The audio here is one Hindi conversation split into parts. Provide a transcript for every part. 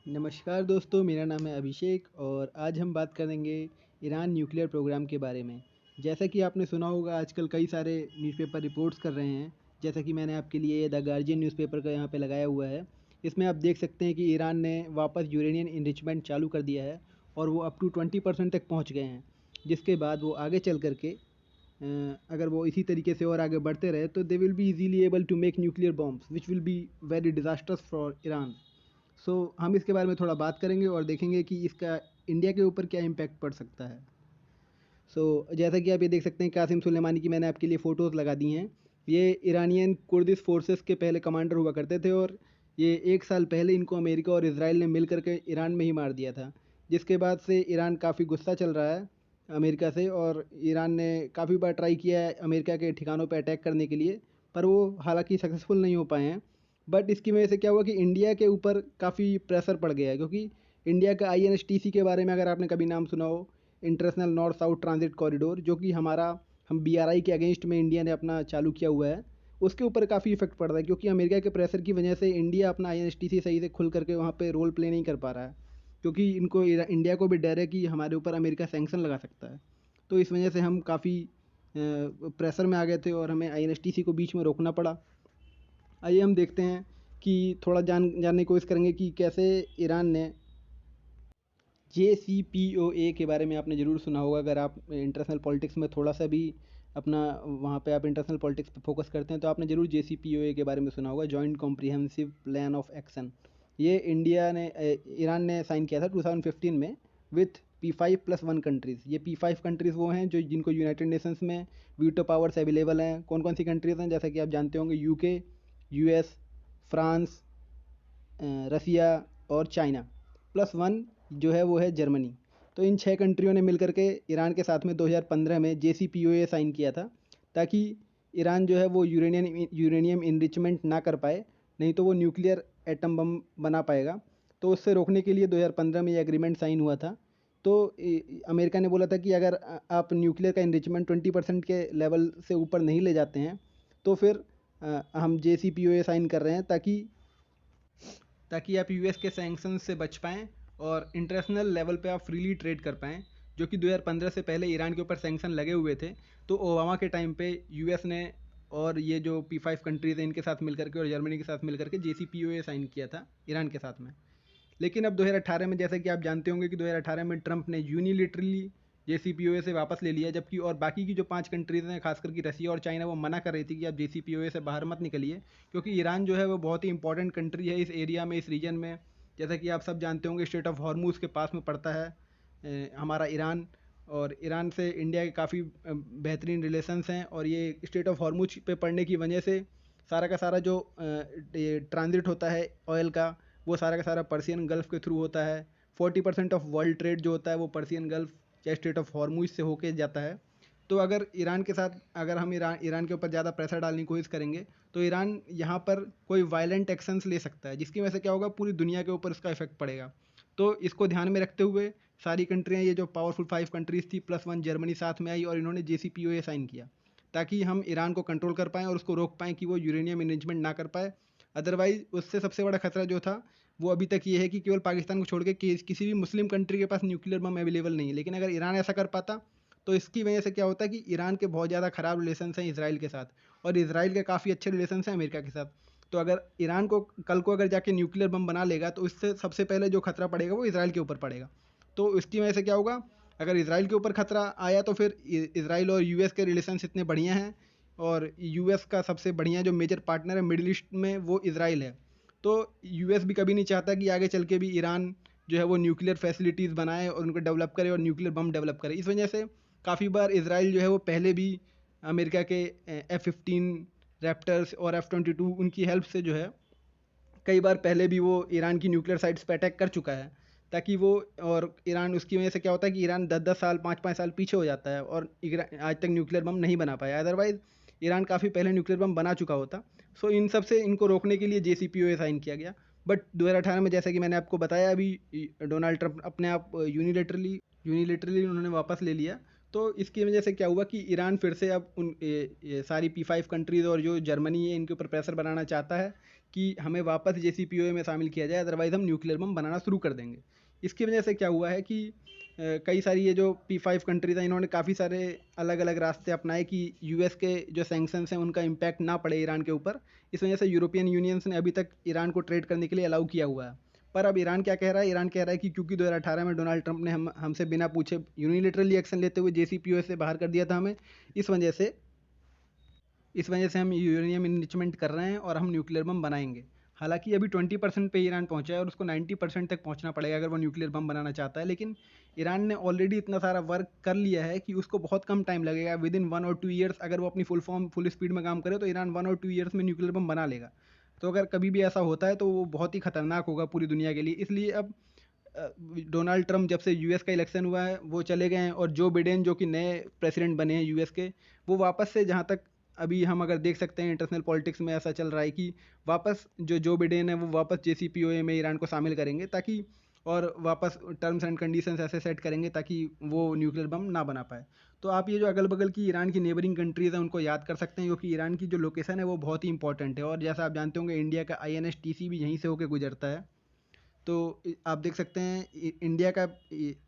नमस्कार दोस्तों, मेरा नाम है अभिषेक और आज हम बात करेंगे ईरान न्यूक्लियर प्रोग्राम के बारे में। जैसा कि आपने सुना होगा, आजकल कई सारे न्यूज़पेपर रिपोर्ट्स कर रहे हैं। जैसा कि मैंने आपके लिए ये द गार्जियन न्यूज़पेपर का यहाँ पे लगाया हुआ है। इसमें आप देख सकते हैं कि ईरान ने वापस यूरेनियम इनरिचमेंट चालू कर दिया है और वो अप टू 20% तक पहुँच गए हैं। जिसके बाद वो आगे चल कर के अगर वो इसी तरीके से और आगे बढ़ते रहे तो they will be easily able to make nuclear bombs which will be very disasters for Iran. हम इसके बारे में थोड़ा बात करेंगे और देखेंगे कि इसका इंडिया के ऊपर क्या इम्पैक्ट पड़ सकता है। जैसा कि आप ये देख सकते हैं, कासिम सुलेमानी की मैंने आपके लिए फ़ोटोज़ लगा दी हैं। ये ईरानियन कुर्दिश फोर्सेस के पहले कमांडर हुआ करते थे और ये 1 साल पहले इनको अमेरिका और इसराइल ने मिल करके ईरान में ही मार दिया था। जिसके बाद से ईरान काफ़ी गुस्सा चल रहा है अमेरिका से, और ईरान ने काफ़ी बार ट्राई किया है अमेरिका के ठिकानों पर अटैक करने के लिए, पर वो हालांकि सक्सेसफुल नहीं हो पाए हैं। बट इसकी वजह से क्या हुआ कि इंडिया के ऊपर काफ़ी प्रेशर पड़ गया है, क्योंकि इंडिया का INSTC के बारे में अगर आपने कभी नाम सुना हो, international north south transit corridor, जो कि हम BRI के अगेंस्ट में इंडिया ने अपना चालू किया हुआ है, उसके ऊपर काफ़ी इफेक्ट पड़ रहा है। क्योंकि अमेरिका के प्रेशर की वजह से इंडिया अपना INSTC सही से खुल करके वहाँ पे रोल प्ले नहीं कर पा रहा है, क्योंकि इंडिया को भी डर है कि हमारे ऊपर अमेरिका सैंक्शन लगा सकता है। तो इस वजह से हम काफ़ी प्रेशर में आ गए थे और हमें INSTC को बीच में रोकना पड़ा। आइए हम देखते हैं कि थोड़ा जानने की कोशिश करेंगे कि कैसे ईरान ने JCPOA के बारे में आपने ज़रूर सुना होगा। अगर आप इंटरनेशनल पॉलिटिक्स में थोड़ा सा भी अपना वहाँ पे आप इंटरनेशनल पॉलिटिक्स पे फोकस करते हैं तो आपने ज़रूर JCPOA के बारे में सुना होगा, joint comprehensive plan of action. ये ईरान ने साइन किया था 2015 में विथ P5+1 कंट्रीज़। ये P5 कंट्रीज़ वो हैं जो जिनको यूनाइटेड नेशंस में वीटो पावर्स अवेलेबल हैं। कौन कौन सी कंट्रीज़ हैं, जैसा कि आप जानते होंगे, UK, US, फ्रांस, रसिया और चाइना, +1 जो है वो है जर्मनी। तो इन 6 कंट्रियों ने मिल करके ईरान के साथ में 2015 में JCPOA साइन किया था, ताकि ईरान जो है वो यूरेनियम इनरिचमेंट ना कर पाए, नहीं तो वो न्यूक्लियर एटम बम बना पाएगा। तो उससे रोकने के लिए 2015 में ये एग्रीमेंट साइन हुआ था। तो अमेरिका ने बोला था कि अगर आप न्यूक्लियर का इनरिचमेंट 20% के लेवल से ऊपर नहीं ले जाते हैं तो फिर हम JCPOA साइन कर रहे हैं, ताकि आप US के सैंक्शन से बच पाएँ और इंटरनेशनल लेवल पे आप फ्रीली ट्रेड कर पाएँ, जो कि 2015 से पहले ईरान के ऊपर सैंक्शन लगे हुए थे। तो ओबामा के टाइम पे US ने और ये जो P5 कंट्रीज़ हैं इनके साथ मिल करके और जर्मनी के साथ मिल करके JCPOA साइन किया था ईरान के साथ में। लेकिन अब 2018 में, जैसा कि आप जानते होंगे, कि 2018 में ट्रंप ने यूनिलिटरली JCPOA से वापस ले लिया, जबकि और बाकी की जो 5 कंट्रीज़ हैं, खासकर कि रसिया और चाइना, वो मना कर रही थी कि आप JCPOA से बाहर मत निकलिए, क्योंकि ईरान जो है वो बहुत ही इंपॉर्टेंट कंट्री है इस एरिया में, इस रीजन में। जैसा कि आप सब जानते होंगे, स्ट्रेट ऑफ हॉर्मूज़ के पास में पड़ता है हमारा ईरान, और ईरान से इंडिया के काफ़ी बेहतरीन रिलेशंस हैं। और ये स्ट्रेट ऑफ हॉर्मूज पे पड़ने की वजह से सारा का सारा जो ट्रांजिट होता है ऑयल का, वो सारा का सारा पर्सियन गल्फ़ के थ्रू होता है। 40% ऑफ वर्ल्ड ट्रेड जो होता है वो पर्सियन गल्फ़ या स्ट्रेट ऑफ हॉर्मूज से होके जाता है। तो अगर ईरान के साथ, अगर हम ईरान के ऊपर ज़्यादा प्रेशर डालने की कोशिश करेंगे तो ईरान यहाँ पर कोई वायलेंट एक्शंस ले सकता है, जिसकी वजह से क्या होगा, पूरी दुनिया के ऊपर इसका इफेक्ट पड़ेगा। तो इसको ध्यान में रखते हुए सारी कंट्रियाँ, ये जो पावरफुल 5 कंट्रीज़ थी +1 जर्मनी साथ में आई और इन्होंने JCPOA साइन किया, ताकि हम ईरान को कंट्रोल कर पाएँ और उसको रोक पाएँ कि वो यूरेनियम इनरिचमेंट ना कर पाए। अदरवाइज़ उससे सबसे बड़ा खतरा जो था वो अभी तक ये है कि केवल पाकिस्तान को छोड़ के किसी भी मुस्लिम कंट्री के पास न्यूक्लियर बम अवेलेबल नहीं है। लेकिन अगर ईरान ऐसा कर पाता तो इसकी वजह से क्या होता है कि ईरान के बहुत ज़्यादा ख़राब रिलेशंस हैं इसराइल के साथ, और इसराइल के काफ़ी अच्छे रिलेशंस हैं अमेरिका के साथ। तो अगर ईरान को कल को अगर जाके न्यूक्लियर बम बना लेगा तो इससे सबसे पहले जो खतरा पड़ेगा वो इसराइल के ऊपर पड़ेगा। तो इसकी वजह से क्या होगा, अगर इसराइल के ऊपर खतरा आया तो फिर इसराइल और US के रिलेशंस इतने बढ़िया हैं, और US का सबसे बढ़िया जो मेजर पार्टनर है मिडिल ईस्ट में वो इसराइल है। तो US भी कभी नहीं चाहता कि आगे चल के भी ईरान जो है वो न्यूक्लियर फैसिलिटीज़ बनाए और उनको डेवलप करे और न्यूक्लियर बम डेवलप करे। इस वजह से काफ़ी बार इसराइल जो है वो पहले भी अमेरिका के F-15 रैप्टर्स और F-22 उनकी हेल्प से जो है कई बार पहले भी वो ईरान की न्यूक्लियर साइट्स पे अटैक कर चुका है, ताकि वो, और ईरान, उसकी वजह से क्या होता है कि ईरान 10-10 साल 5-5 साल पीछे हो जाता है और आज तक न्यूक्लियर बम नहीं बना पाया। अदरवाइज़ ईरान काफ़ी पहले न्यूक्लियर बम बना चुका होता। इन सब से इनको रोकने के लिए JCPOA साइन किया गया। बट 2018 में, जैसा कि मैंने आपको बताया अभी, डोनाल्ड ट्रंप अपने आप यूनिलेटरली उन्होंने वापस ले लिया। तो इसकी वजह से क्या हुआ कि ईरान फिर से अब ये सारी P5 कंट्रीज़ और जो जर्मनी है इनके ऊपर प्रेशर बनाना चाहता है कि हमें वापस JCPOA में शामिल किया जाए, अदरवाइज़ हम न्यूक्लियर बम बनाना शुरू कर देंगे। इसकी वजह से क्या हुआ है कि कई सारी ये जो P5 कंट्रीज़ हैं, इन्होंने काफ़ी सारे अलग अलग रास्ते अपनाए कि यूएस के जो सैंक्शंस हैं उनका इम्पैक्ट ना पड़े ईरान के ऊपर। इस वजह से यूरोपियन यूनियंस ने अभी तक ईरान को ट्रेड करने के लिए अलाउ किया हुआ है। पर अब ईरान क्या कह रहा है? ईरान कह रहा है कि क्योंकि 2018 में डोनाल्ड ट्रंप ने हमसे बिना पूछे यूनिलेटरली एक्शन लेते हुए JCPOA से बाहर कर दिया था हमें, इस वजह से हम यूरेनियम इनरिचमेंट कर रहे हैं और हम न्यूक्लियर बम बनाएंगे। हालांकि अभी 20% पे ईरान पहुंचा है और उसको 90% तक पहुंचना पड़ेगा अगर वो न्यूक्लियर बम बनाना चाहता है। लेकिन ईरान ने ऑलरेडी इतना सारा वर्क कर लिया है कि उसको बहुत कम टाइम लगेगा। विद इन 1 और 2 ईयर्स अगर वो अपनी फुल स्पीड में काम करे तो ईरान 1 और 2 ईयर्स में न्यूक्लियर बम बना लेगा। तो अगर कभी भी ऐसा होता है तो वो बहुत ही खतरनाक होगा पूरी दुनिया के लिए। इसलिए अब डोनाल्ड ट्रंप जब से यूएस का इलेक्शन हुआ है वो चले गए हैं, और जो बिडेन जो कि नए प्रेसिडेंट बने हैं यूएस के, वो वापस से, जहाँ तक अभी हम अगर देख सकते हैं इंटरनेशनल पॉलिटिक्स में ऐसा चल रहा है कि वापस जो बिडेन है वो वापस JCPOA में ईरान को शामिल करेंगे, ताकि और वापस टर्म्स एंड कंडीशंस ऐसे सेट करेंगे ताकि वो न्यूक्लियर बम ना बना पाए। तो आप ये जो अगल बगल की ईरान की नेबरिंग कंट्रीज़ हैं उनको याद कर सकते हैं, क्योंकि ईरान की जो लोकेशन है वो बहुत ही इंपॉर्टेंट है। और जैसा आप जानते होंगे इंडिया का INSTC भी यहीं से होकर गुजरता है। तो आप देख सकते हैं इंडिया का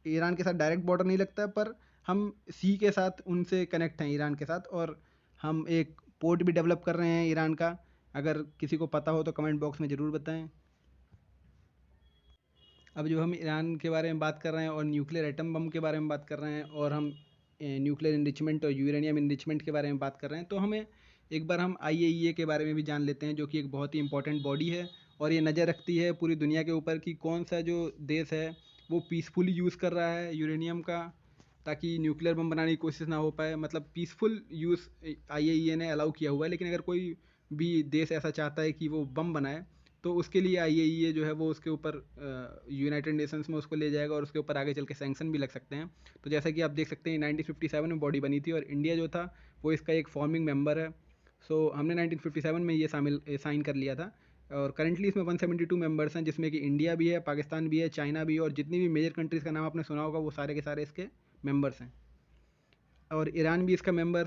ईरान के साथ डायरेक्ट बॉर्डर नहीं लगता है, पर हम सी के साथ उनसे कनेक्ट हैं ईरान के साथ, और हम एक पोर्ट भी डेवलप कर रहे हैं ईरान का। अगर किसी को पता हो तो कमेंट बॉक्स में ज़रूर बताएं। अब जो हम ईरान के बारे में बात कर रहे हैं और न्यूक्लियर एटम बम के बारे में बात कर रहे हैं, और हम न्यूक्लियर इनरिचमेंट और यूरेनियम इनरिचमेंट के बारे में बात कर रहे हैं, तो हमें एक बार हम IAEA के बारे में भी जान लेते हैं, जो कि एक बहुत ही इंपॉर्टेंट बॉडी है और ये नज़र रखती है पूरी दुनिया के ऊपर कि कौन सा जो देश है वो पीसफुली यूज़ कर रहा है यूरेनियम का, ताकि न्यूक्लियर बम बनाने की कोशिश ना हो पाए। मतलब पीसफुल यूज़ IAEA ने अलाउ किया हुआ है, लेकिन अगर कोई भी देश ऐसा चाहता है कि वो बम बनाए तो उसके लिए IAEA जो है वो उसके ऊपर यूनाइटेड नेशंस में उसको ले जाएगा और उसके ऊपर आगे चल के सैंक्शन भी लग सकते हैं। तो जैसा कि आप देख सकते हैं 1957 में बॉडी बनी थी और इंडिया जो था वो इसका एक फॉर्मिंग मेंबर है। सो हमने 1957 में ये साइन कर लिया था, और करंटली इसमें 172 मेंबर्स हैं, जिसमें कि इंडिया भी है, पाकिस्तान भी है, चाइना भी है, और जितनी भी मेजर कंट्रीज़ का नाम आपने सुना होगा वो सारे के सारे इसके मेंबर्स हैं। और ईरान भी इसका मेंबर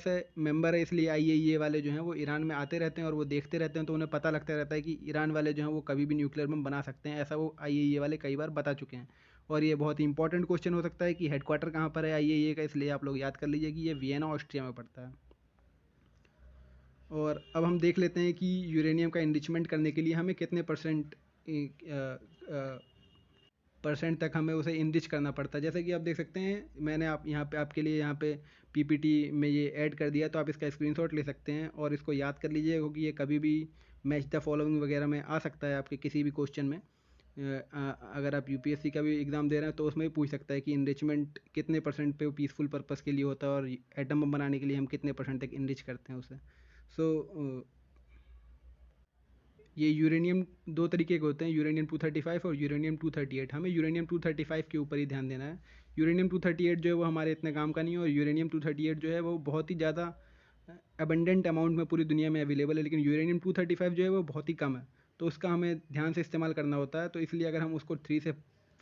है, इसलिए IAEA वाले जो हैं वो ईरान में आते रहते हैं और वो देखते रहते हैं, तो उन्हें पता लगता रहता है कि ईरान वाले जो हैं वो कभी भी न्यूक्लियर बम बना सकते हैं। ऐसा वो IAEA वाले कई बार बता चुके हैं। और ये बहुत ही इंपॉर्टेंट क्वेश्चन हो सकता है कि हेडक्वार्टर कहाँ पर है IAEA का, इसलिए आप लोग याद कर लीजिए कि ये वियना ऑस्ट्रिया में पड़ता है। और अब हम देख लेते हैं कि यूरेनियम का इनरिचमेंट करने के लिए हमें कितने परसेंट तक हमें उसे इनरिच करना पड़ता है। जैसे कि आप देख सकते हैं, मैंने आप यहाँ पे आपके लिए यहाँ पे PPT में ये ऐड कर दिया, तो आप इसका स्क्रीनशॉट ले सकते हैं और इसको याद कर लीजिए, क्योंकि ये कभी भी मैच द फॉलोइंग वगैरह में आ सकता है आपके किसी भी क्वेश्चन में। अगर आप UPSC का भी एग्ज़ाम दे रहे हैं तो उसमें भी पूछ सकता है कि इनरिचमेंट कितने परसेंट पे पीसफुल पर्पज़ के लिए होता है, और एटम बम बनाने के लिए हम कितने परसेंट तक इनरिच करते हैं उसे। सो ये यूरेनियम दो तरीके के होते हैं, यूरेनियम 235 और यूरेनियम 238। हमें यूरेनियम 235 के ऊपर ही ध्यान देना है। यूरेनियम 238 जो है वो हमारे इतने काम का नहीं है, और यूरेनियम 238 जो है वो बहुत ही ज़्यादा अबंडेंट अमाउंट में पूरी दुनिया में अवेलेबल है, लेकिन यूरेनियम 235 जो है वो बहुत ही कम है, तो उसका हमें ध्यान से इस्तेमाल करना होता है। तो इसलिए अगर हम उसको 3 से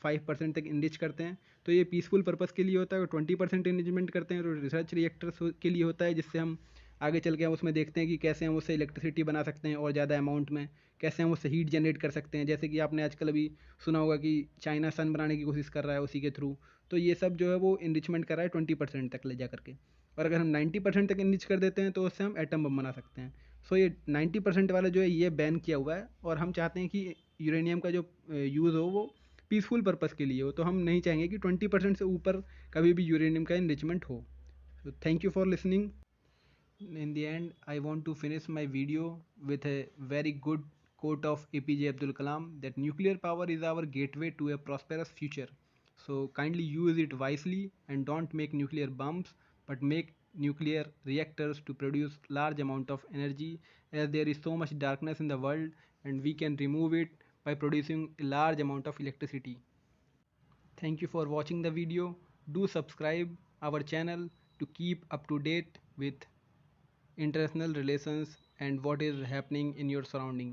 5% तक इनरिच करते हैं तो ये पीसफुल पर्पज़ के लिए होता है, और 20% इनरिचमेंट करते हैं तो रिसर्च रिएक्टर्स के लिए होता है, जिससे हम आगे चल के हम उसमें देखते हैं कि कैसे हम उससे इलेक्ट्रिसिटी बना सकते हैं और ज़्यादा अमाउंट में, कैसे हम उससे हीट जनरेट कर सकते हैं। जैसे कि आपने आजकल अभी सुना होगा कि चाइना सन बनाने की कोशिश कर रहा है उसी के थ्रू। तो ये सब जो है वो इनरिचमेंट कर रहा है 20% तक ले जा करके, और अगर हम 90% तक इनरिच कर देते हैं तो उससे हम एटम बम बना सकते हैं। सो ये 90% वाला जो है ये बैन किया हुआ है, और हम चाहते हैं कि यूरेनियम का जो यूज़ हो वो पीसफुल पर्पज़ के लिए हो, तो हम नहीं चाहेंगे कि 20% से ऊपर कभी भी यूरेनियम का इनरिचमेंट हो। So thank you for listening. In the end, I want to finish my video with a very good quote of APJ Abdul Kalam, that nuclear power is our gateway to a prosperous future. So kindly use it wisely and don't make nuclear bombs, but make nuclear reactors to produce large amount of energy, as there is so much darkness in the world and we can remove it by producing a large amount of electricity. Thank you for watching the video. Do subscribe our channel to keep up to date with international relations and what is happening in your surrounding.